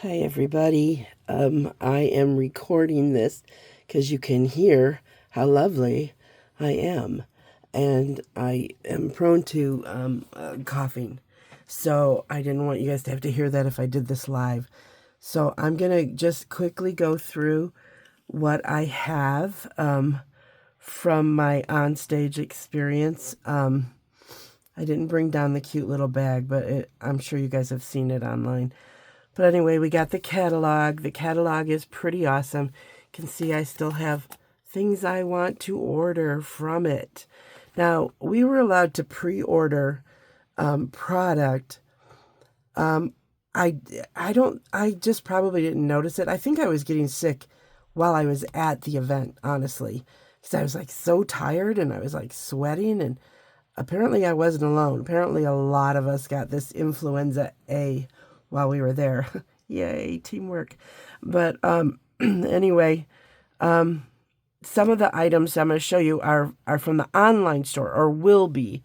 Hi everybody. I am recording this because you can hear how lovely I am, and I am prone to coughing, so I didn't want you guys to have to hear that if I did this live. So I'm gonna just quickly go through what I have from my onstage experience. I didn't bring down the cute little bag, but I'm sure you guys have seen it online. But anyway, we got the catalog. The catalog is pretty awesome. You can see I still have things I want to order from it. Now, we were allowed to pre-order product. I just probably didn't notice it. I think I was getting sick while I was at the event, honestly, because I was like so tired and I was like sweating, and apparently I wasn't alone. Apparently a lot of us got this influenza A while we were there. Yay, teamwork. But anyway, some of the items I'm going to show you are from the online store, or will be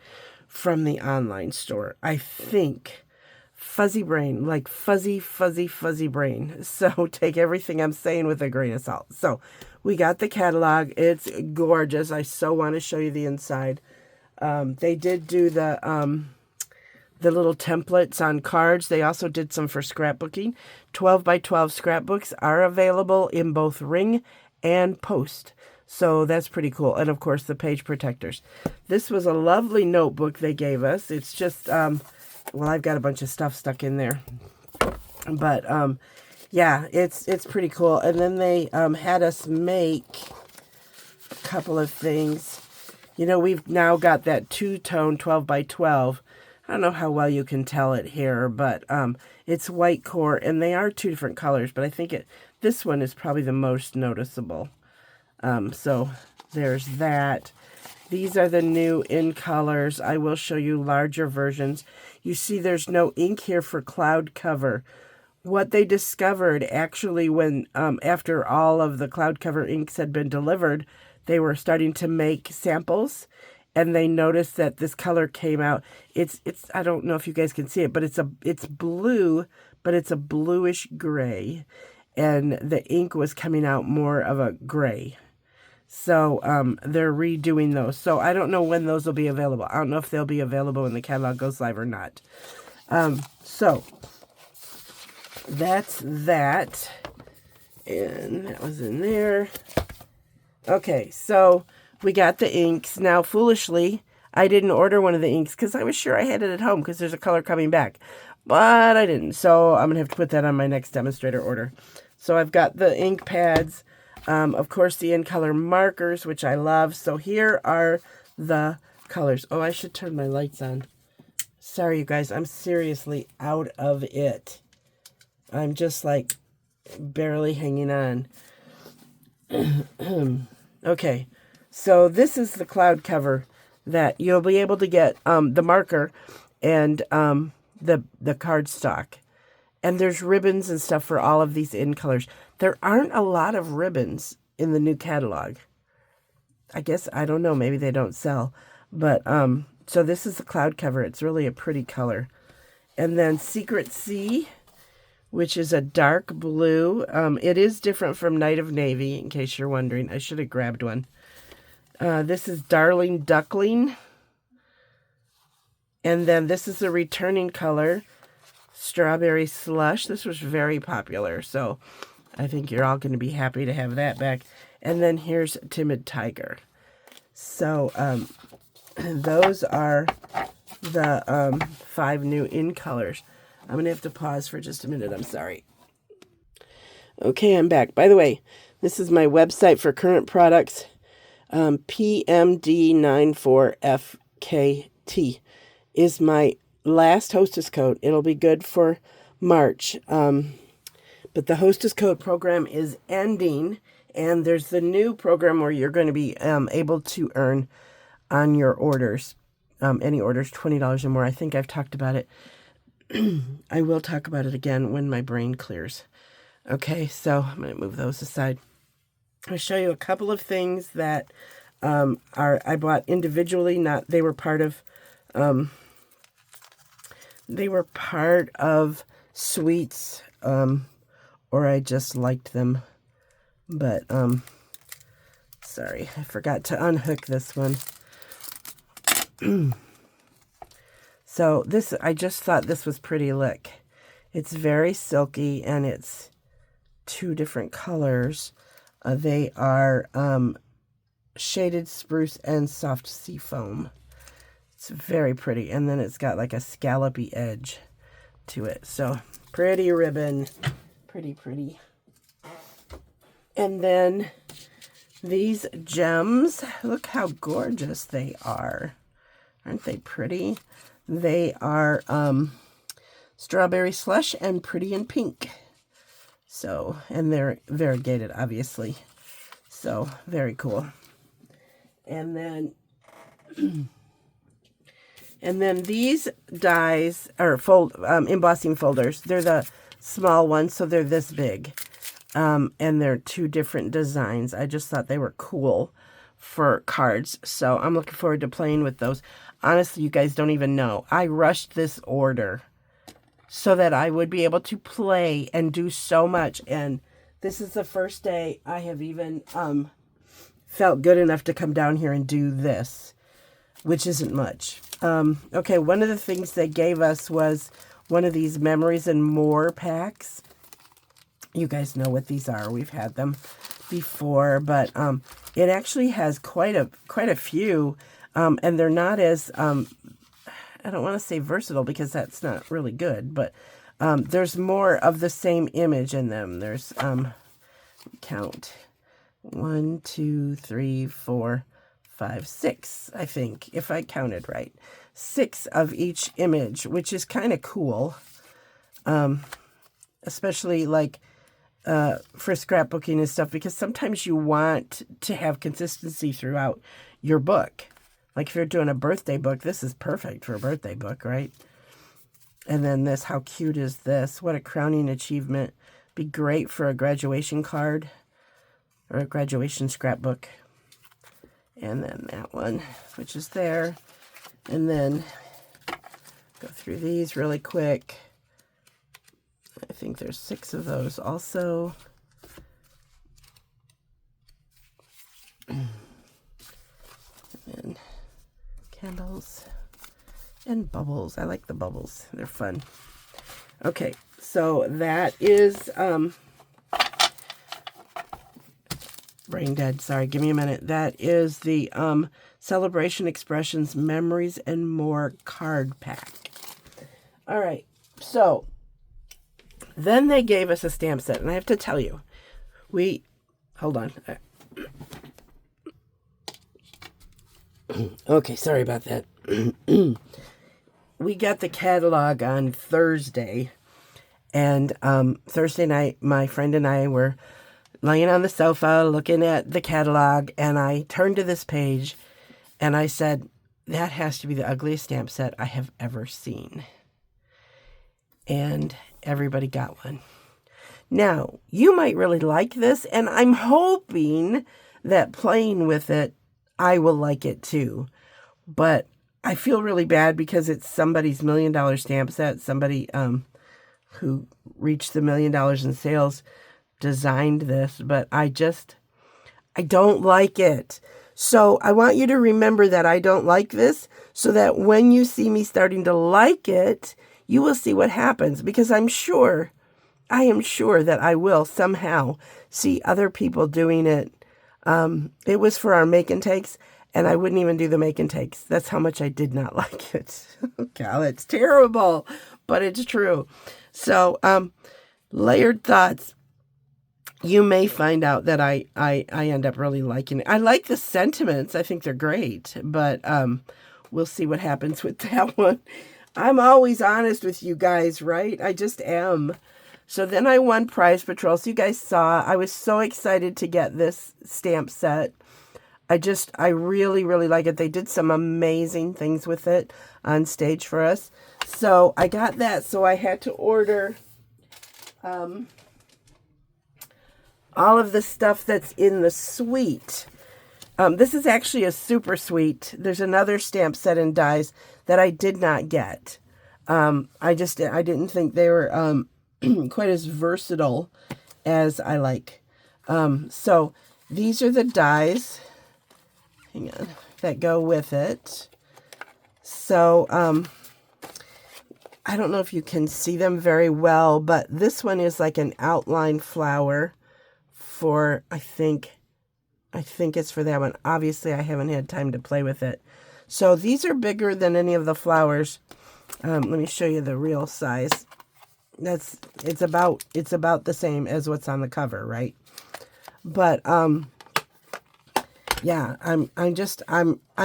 from the online store. I think fuzzy brain, like fuzzy brain. So take everything I'm saying with a grain of salt. So we got the catalog. It's gorgeous. I so want to show you the inside. They did do the little templates on cards. They also did some for scrapbooking. 12 by 12 scrapbooks are available in both ring and post. So that's pretty cool. And of course, the page protectors. This was a lovely notebook they gave us. It's just, well, I've got a bunch of stuff stuck in there. But, yeah, it's pretty cool. And then they had us make a couple of things. You know, we've now got that two-tone 12 by 12. I don't know how well you can tell it here, but it's white core, and they are two different colors, but I think this one is probably the most noticeable. So there's that. These are the new in colors. I will show you larger versions. You see there's no ink here for cloud cover. What they discovered actually when, after all of the cloud cover inks had been delivered, they were starting to make samples, and they noticed that this color came out. It's I don't know if you guys can see it, but it's blue, but it's a bluish gray, and the ink was coming out more of a gray. So they're redoing those. So I don't know when those will be available. I don't know if they'll be available when the catalog goes live or not. So that's that. And that was in there. Okay, so we got the inks. Now, foolishly, I didn't order one of the inks because I was sure I had it at home because there's a color coming back. But I didn't, so I'm going to have to put that on my next demonstrator order. So I've got the ink pads, of course, the in-color markers, which I love. So here are the colors. Oh, I should turn my lights on. Sorry, you guys, I'm seriously out of it. I'm just like barely hanging on. Okay, so this is the cloud cover that you'll be able to get the marker and the cardstock. And there's ribbons and stuff for all of these in colors. There aren't a lot of ribbons in the new catalog. I guess, I don't know, maybe they don't sell. But, so this is the cloud cover. It's really a pretty color. And then Secret Sea, which is a dark blue. It is different from Night of Navy, in case you're wondering. I should have grabbed one. This is Darling Duckling. And then this is the returning color, Strawberry Slush. This was very popular, so I think you're all going to be happy to have that back. And then here's Timid Tiger. So those are the 5 new in colors. I'm going to have to pause for just a minute. I'm sorry. Okay, I'm back. By the way, this is my website for current products, PMD94FKT is my last hostess code. It'll be good for March. But the hostess code program is ending, and there's the new program where you're going to be able to earn on your orders, any orders, $20 or more. I think I've talked about it. I will talk about it again when my brain clears. Okay, so I'm going to move those aside. I'll show you a couple of things that I bought individually. They were part of Sweet's or I just liked them. But, sorry, I forgot to unhook this one. So this, I just thought this was pretty look. It's very silky, and it's 2 different colors. They are shaded spruce and soft seafoam. It's very pretty, and then it's got like a scallopy edge to it. So pretty ribbon, pretty. And then these gems, look how gorgeous they are. Aren't they pretty? They are strawberry slush and pretty in pink. So, and they're variegated, obviously. So, very cool. And then, these dies, or embossing folders, they're the small ones, so they're this big. And they're 2 different designs. I just thought they were cool for cards. So I'm looking forward to playing with those. Honestly, you guys don't even know. I rushed this order so that I would be able to play and do so much. And this is the first day I have even felt good enough to come down here and do this, which isn't much. Okay, one of the things they gave us was one of these Memories and More packs. You guys know what these are. We've had them before, but it actually has quite a few, and they're not as I don't want to say versatile because that's not really good, but there's more of the same image in them. There's count 1, 2, 3, 4, 5, 6. I think, if I counted right, 6 of each image, which is kind of cool, especially like for scrapbooking and stuff, because sometimes you want to have consistency throughout your book. Like if you're doing a birthday book, this is perfect for a birthday book, right? And then this, how cute is this? What a crowning achievement. Be great for a graduation card or a graduation scrapbook. And then that one, which is there. And then go through these really quick. I think there's 6 of those also. And candles and bubbles. I like the bubbles. They're fun. Okay, so that is brain dead. Sorry, give me a minute. That is the Celebration Expressions Memories and More card pack. All right, so then they gave us a stamp set, and I have to tell you, hold on. Okay, sorry about that. We got the catalog on Thursday, and Thursday night, my friend and I were laying on the sofa looking at the catalog, and I turned to this page, and I said, that has to be the ugliest stamp set I have ever seen. And everybody got one. Now, you might really like this, and I'm hoping that playing with it, I will like it too. But I feel really bad because it's somebody's $1 million stamp set. Somebody who reached the $1 million in sales designed this, but I don't like it. So I want you to remember that I don't like this, so that when you see me starting to like it, you will see what happens, because I am sure that I will somehow see other people doing it. It was for our make and takes, and I wouldn't even do the make and takes. That's how much I did not like it. God, it's terrible, but it's true. So, layered thoughts. You may find out that I end up really liking it. I like the sentiments. I think they're great, but we'll see what happens with that one. I'm always honest with you guys, right? I just am. So then I won Prize Patrol. So you guys saw, I was so excited to get this stamp set. I really, really like it. They did some amazing things with it on stage for us. So I got that. So I had to order all of the stuff that's in the suite. This is actually a super suite. There's another stamp set and dies that I did not get. I didn't think they were quite as versatile as I like. So these are the dies, hang on, that go with it. So I don't know if you can see them very well, but this one is like an outline flower for, I think it's for that one. Obviously, I haven't had time to play with it. So these are bigger than any of the flowers. Let me show you the real size. It's about the same as what's on the cover, right? But yeah, I'm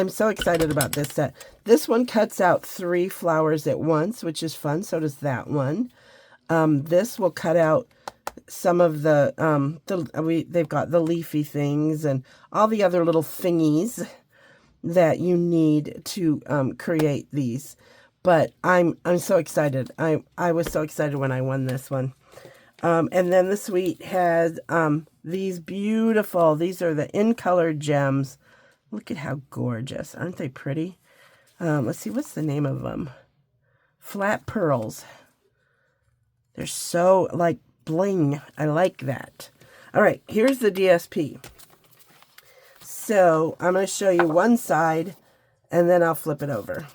so excited about this set. This one cuts out 3 flowers at once, which is fun. So does that one. This will cut out some of they've got the leafy things and all the other little thingies that you need to create these. But I'm so excited. I was so excited when I won this one. And then the suite has these beautiful, these are the in color gems. Look at how gorgeous. Aren't they pretty? Let's see, what's the name of them? Flat pearls. They're so like bling. I like that. All right, here's the DSP. So I'm going to show you one side and then I'll flip it over.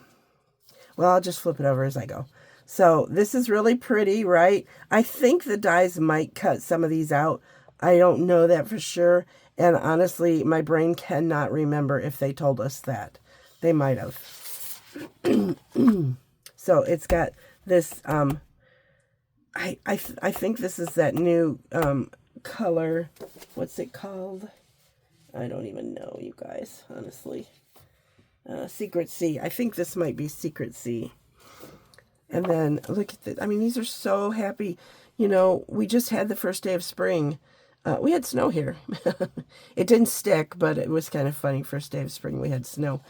Well, I'll just flip it over as I go. So this is really pretty, right? I think the dies might cut some of these out. I don't know that for sure. And honestly, my brain cannot remember if they told us that. They might have. So it's got this, I think this is that new color. What's it called? I don't even know, you guys, honestly. Secret Sea. I think this might be Secret Sea. And then look at this. I mean, these are so happy. You know, we just had the first day of spring. We had snow here. It didn't stick, but it was kind of funny. First day of spring, we had snow.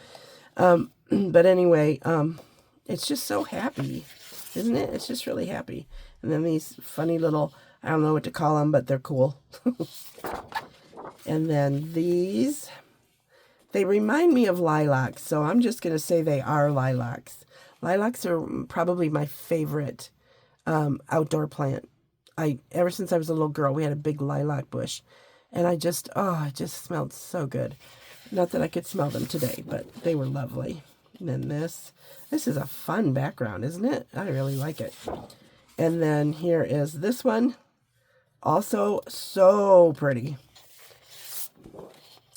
But anyway, it's just so happy, isn't it? It's just really happy. And then these funny little, I don't know what to call them, but they're cool. And then these, they remind me of lilacs, so I'm just going to say they are lilacs. Lilacs are probably my favorite outdoor plant. Ever since I was a little girl, we had a big lilac bush, and it just smelled so good. Not that I could smell them today, but they were lovely. And then this is a fun background, isn't it? I really like it. And then here is this one, also so pretty.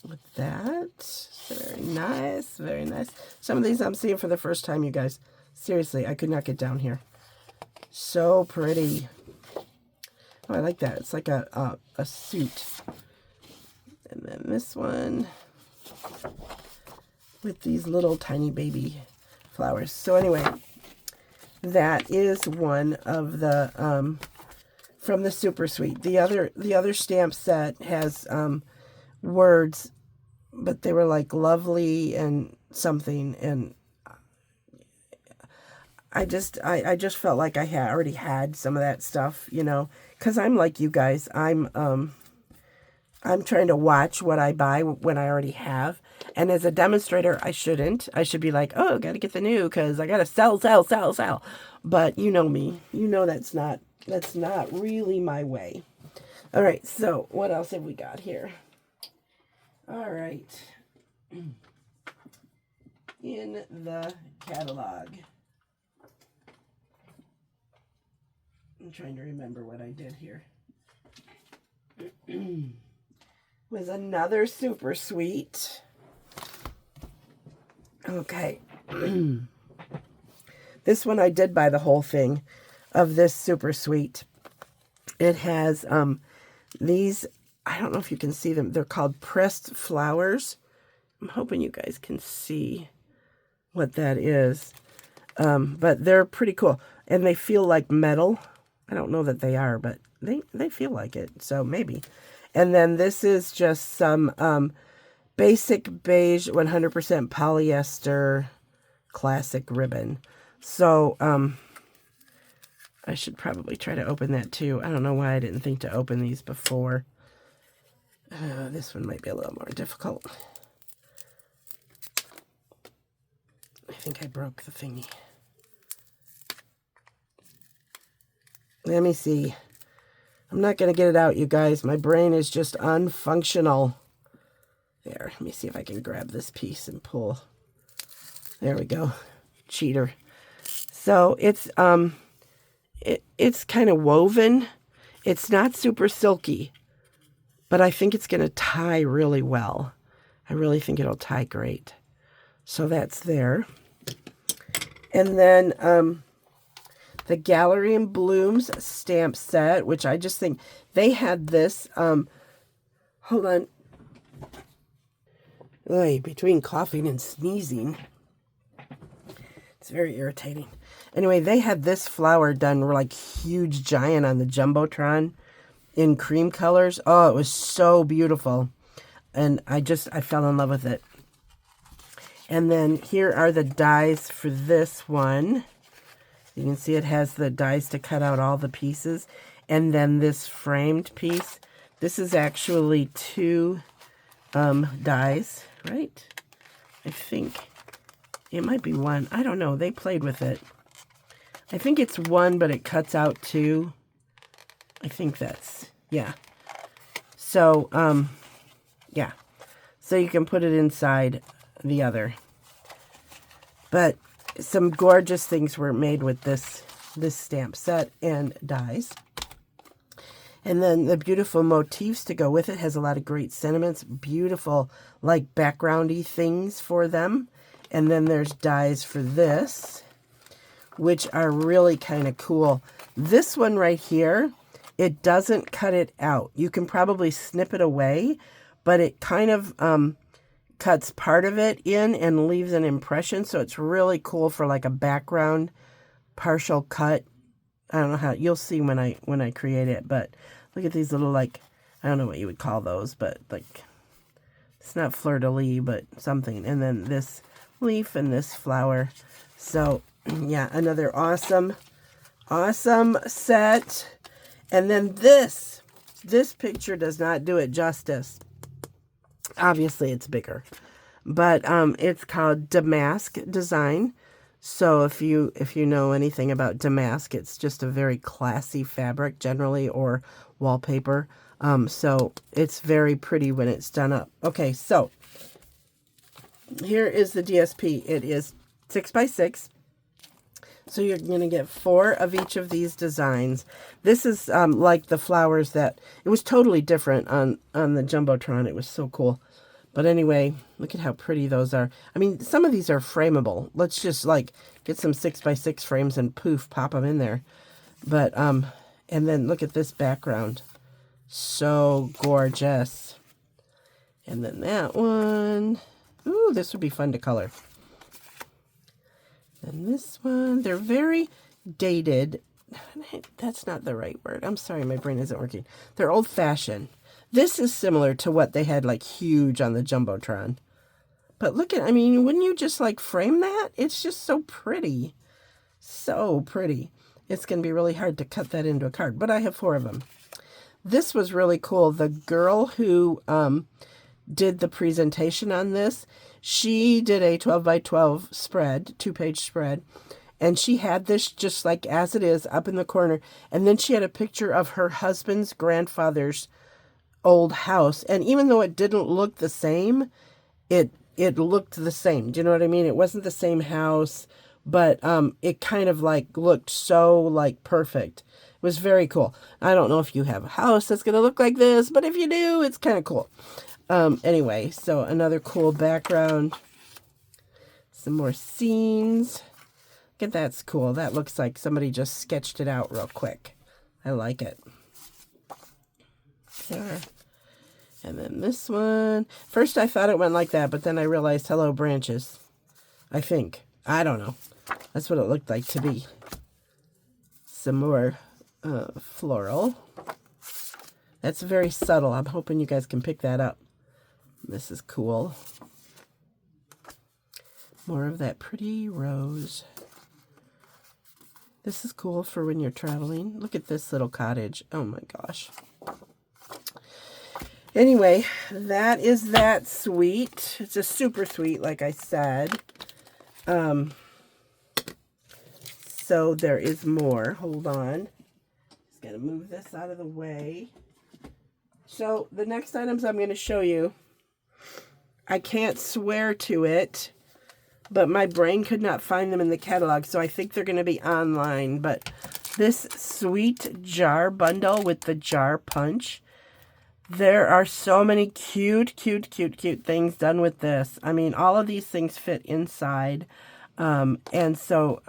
With that, very nice, very nice. Some of these I'm seeing for the first time, you guys. Seriously, I could not get down here. So pretty. Oh, I like that. It's like a suit. And then this one with these little tiny baby flowers. So anyway, that is one of the from the Super Suite. The other stamp set has words, but they were like lovely and something, and I just felt like I had already had some of that stuff, you know, because I'm like you guys. I'm trying to watch what I buy when I already have. And as a demonstrator, I shouldn't. I should be like, oh, got to get the new because I got to sell. But you know me. You know that's not really my way. All right, so what else have we got here? All right. In the catalog. I'm trying to remember what I did here. Was another Super Suite. Okay. This one I did buy the whole thing of this Super Suite. It has these, I don't know if you can see them. They're called pressed flowers. I'm hoping you guys can see what that is. But they're pretty cool. And they feel like metal. I don't know that they are, but they feel like it. So maybe. And then this is just some basic beige 100% polyester classic ribbon. So I should probably try to open that too. I don't know why I didn't think to open these before. This one might be a little more difficult. I think I broke the thingy. Let me see. I'm not going to get it out, you guys. My brain is just unfunctional. There, let me see if I can grab this piece and pull. There we go. Cheater. So it's kind of woven. It's not super silky, but I think it's going to tie really well. I really think it'll tie great. So that's there. And then the Gallery in Blooms stamp set, which I just think they had this. Hold on. Oy, between coughing and sneezing, it's very irritating. Anyway, they had this flower done like huge giant on the Jumbotron in cream colors. Oh, it was so beautiful. And I fell in love with it. And then here are the dies for this one. You can see it has the dies to cut out all the pieces. And then this framed piece. This is actually 2 dies, right? I think it might be 1. I don't know. They played with it. I think it's 1, but it cuts out 2. I think that's, yeah. So, yeah. So you can put it inside the other. But some gorgeous things were made with this stamp set and dies. And then the beautiful motifs to go with it has a lot of great sentiments, beautiful like backgroundy things for them. And then there's dies for this, which are really kind of cool. This one right here, it doesn't cut it out. You can probably snip it away, but it kind of cuts part of it in and leaves an impression. So it's really cool for like a background partial cut. I don't know how, you'll see when I create it, but look at these little, like, I don't know what you would call those, but like, it's not fleur-de-lis, but something. And then this leaf and this flower. So yeah, another awesome set. And then this picture does not do it justice. Obviously it's bigger, but it's called Damask Design. So if you know anything about damask, it's just a very classy fabric generally, or wallpaper. So it's very pretty when it's done up. Okay, so here is the DSP. It is 6x6. So you're going to get 4 of each of these designs. This is like the flowers that, it was totally different on the Jumbotron. It was so cool. But anyway, look at how pretty those are. I mean, some of these are frameable. Let's just like get some 6x6 frames and poof, pop them in there. But, and then look at this background. So gorgeous. And then that one. Ooh, this would be fun to color. And this one, they're very dated. That's not the right word. I'm sorry, my brain isn't working. They're old-fashioned. This is similar to what they had like huge on the Jumbotron. But look at, I mean, wouldn't you just like frame that? It's just so pretty. So pretty. It's going to be really hard to cut that into a card, but I have 4 of them. This was really cool. The girl who did the presentation on this, she did a 12x12 spread, 2-page spread, and she had this just like as it is up in the corner. And then she had a picture of her husband's grandfather's old house. And even though it didn't look the same, it looked the same. Do you know what I mean? It wasn't the same house, but it kind of like looked so like perfect. It was very cool. I don't know if you have a house that's going to look like this, but if you do, it's kind of cool. Anyway, so another cool background. Some more scenes. Look at that's cool. That looks like somebody just sketched it out real quick. I like it. There. And then this one. First I thought it went like that, but then I realized hello branches. I think. I don't know. That's what it looked like to be. Some more floral. That's very subtle. I'm hoping you guys can pick that up. This is cool. More of that pretty rose. This is cool for when you're traveling. Look at this little cottage. Oh my gosh. Anyway, that is that suite. It's a super sweet, like I said. So there is more. Hold on. got to move this out of the way. So the next items I'm going to show you, I can't swear to it, but my brain could not find them in the catalog, so I think they're going to be online. But this sweet jar bundle with the jar punch, there are so many cute things done with this. I mean, all of these things fit inside, and so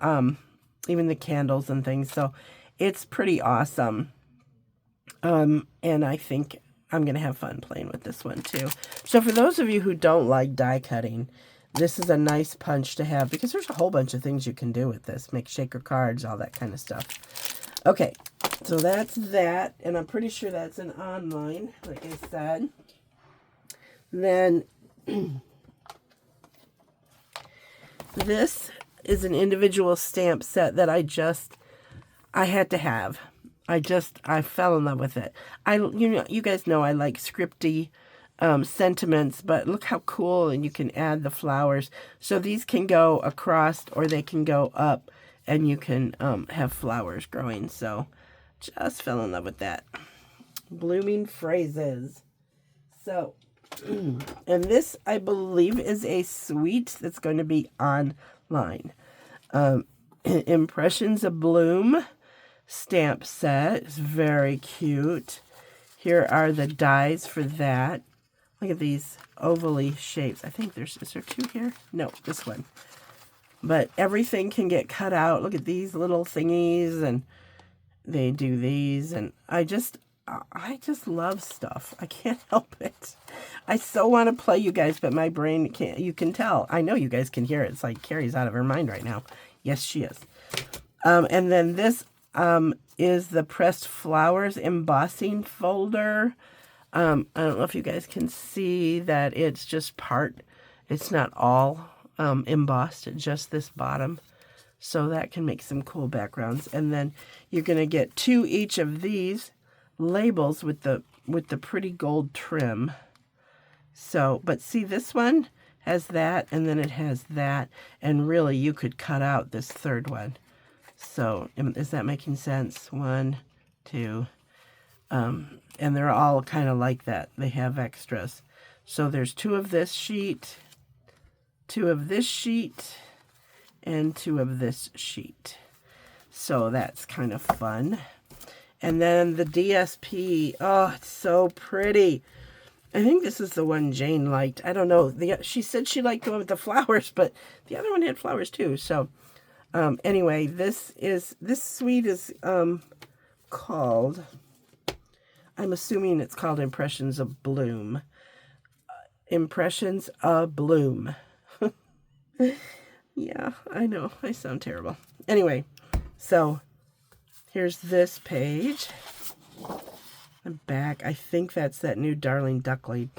even the candles and things. So it's pretty awesome, and I think I'm going to have fun playing with this one too. So for those of you who don't like die cutting, this is a nice punch to have because there's a whole bunch of things you can do with this. Make shaker cards, all that kind of stuff. Okay, so that's that. And I'm pretty sure that's an online, like I said. Then this is an individual stamp set that I had to have. I fell in love with it. You guys know I like scripty sentiments, but look how cool, and you can add the flowers. So these can go across or they can go up, and you can have flowers growing. So just fell in love with that. Blooming phrases. So, and this I believe is a suite that's going to be online. Impressions of Bloom stamp set. It's very cute. Here are the dies for that. Look at these ovally shapes. I think is there two here? No, this one. But everything can get cut out. Look at these little thingies, and they do these, and I just love stuff. I can't help it. I so want to play you guys, but my brain can't. You can tell. I know you guys can hear it. It's like Carrie's out of her mind right now. Yes, she is. And then this is the pressed flowers embossing folder. I don't know if you guys can see that it's just part. It's not all embossed, just this bottom. So that can make some cool backgrounds. And then you're going to get 2 each of these labels with the pretty gold trim. So, but see, this one has that, and then it has that, and really you could cut out this third one. So is that making sense? 1, 2, and they're all kind of like that. They have extras. So there's 2 of this sheet, 2 of this sheet, and 2 of this sheet. So that's kind of fun. And then the DSP, oh, it's so pretty. I think this is the one Jane liked. I don't know. She said she liked the one with the flowers, but the other one had flowers too. So anyway, this suite is called, I'm assuming it's called Impressions of Bloom. Impressions of Bloom. Yeah, I know. I sound terrible. Anyway, so here's this page. The back, I think that's that new Darling Duckling.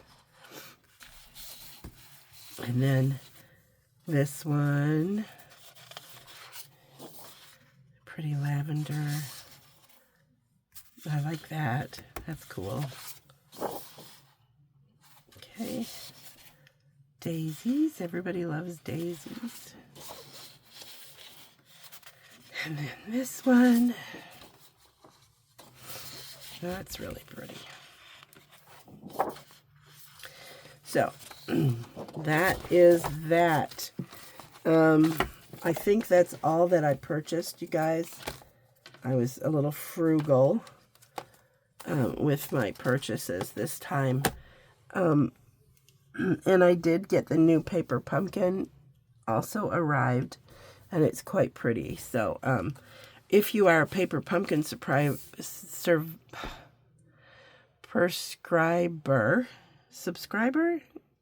And then this one. Pretty lavender. I like that. That's cool. Okay. Daisies. Everybody loves daisies. And then this one. That's really pretty. So, that is that. I think that's all that I purchased, you guys. I was a little frugal with my purchases this time. And I did get the new paper pumpkin, also arrived, and it's quite pretty. So, if you are a paper pumpkin subscriber,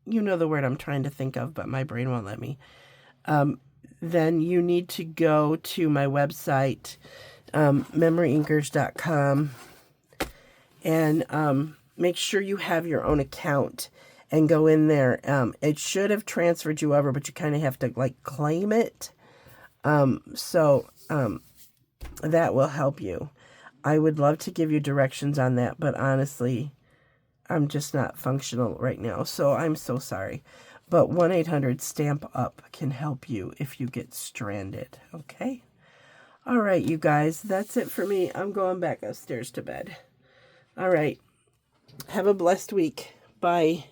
you know the word I'm trying to think of, but my brain won't let me. Then you need to go to my website, MemoryINKers.com, and make sure you have your own account and go in there. It should have transferred you over, but you kind of have to like claim it. So that will help you. I would love to give you directions on that, but honestly, I'm just not functional right now, so I'm so sorry. But 1-800-STAMP-UP can help you if you get stranded, okay? All right, you guys, that's it for me. I'm going back upstairs to bed. All right. Have a blessed week. Bye.